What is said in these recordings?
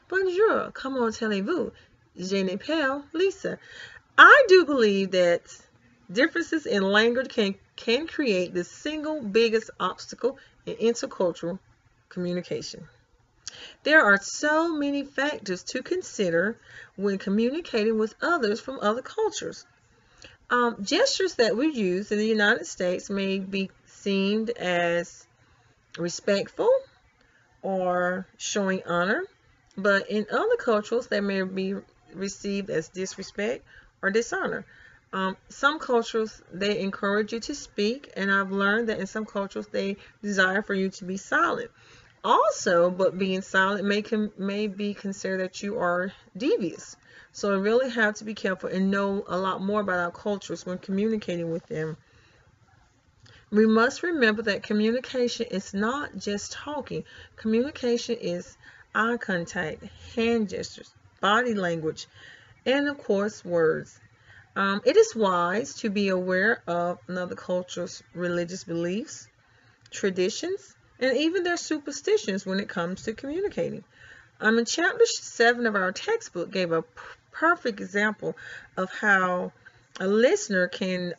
Bonjour, comment allez-vous? Je m'appelle Lisa. I do believe that differences in language can create the single biggest obstacle in intercultural communication. There are so many factors to consider when communicating with others from other cultures. Gestures that we use in the United States may be seen as respectful or showing honor, but in other cultures they may be received as disrespect or dishonor. Some cultures they encourage you to speak, and I've learned that in some cultures they desire for you to be silent. Also, but being silent may be considered that you are devious. So we really have to be careful and know a lot more about our cultures when communicating with them. We must remember that communication is not just talking. Communication is eye contact, hand gestures, body language, and of course words. It is wise to be aware of another culture's religious beliefs, traditions, and even their superstitions when it comes to communicating. In chapter 7 of our textbook gave a perfect example of how a listener can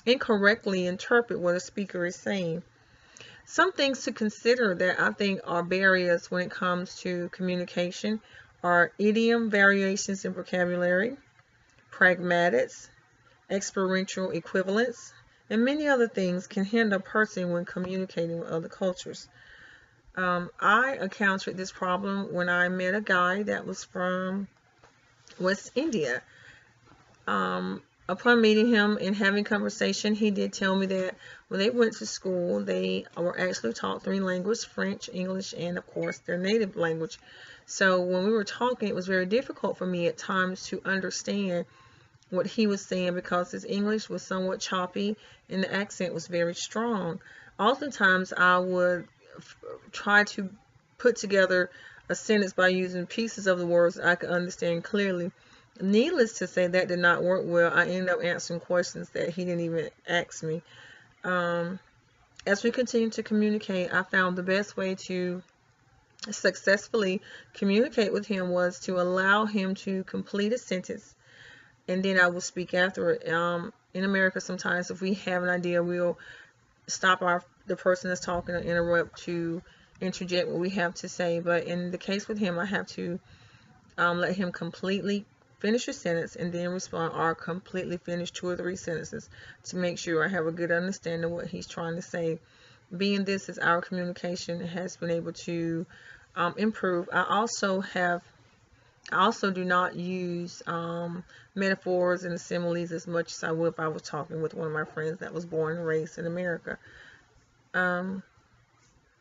incorrectly interpret what a speaker is saying. Some things to consider that I think are barriers when it comes to communication are idiom variations in vocabulary, pragmatics, experiential equivalence, and many other things can hinder a person when communicating with other cultures. I encountered this problem when I met a guy that was from West India. Upon meeting him and having conversation, he did tell me that when they went to school, they were actually taught three languages: French, English, and of course their native language. So when we were talking, it was very difficult for me at times to understand what he was saying because his English was somewhat choppy and the accent was very strong. Oftentimes I would try to put together a sentence by using pieces of the words I could understand clearly. Needless to say, that did not work well. I ended up answering questions that he didn't even ask me. Um, as we continued to communicate, I found the best way to successfully communicate with him was to allow him to complete a sentence, and then I will speak after it. In America, sometimes if we have an idea, we'll stop the person that's talking or interrupt to interject what we have to say. But in the case with him, I have to let him completely finish a sentence and then respond, or completely finish two or three sentences to make sure I have a good understanding of what he's trying to say. Being this is our communication has been able to improve. I also do not use metaphors and similes as much as I would if I was talking with one of my friends that was born and raised in America. Um,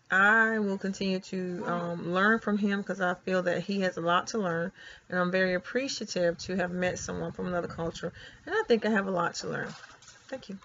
I will continue to learn from him because I feel that he has a lot to learn, and I'm very appreciative to have met someone from another culture, and I think I have a lot to learn. Thank you.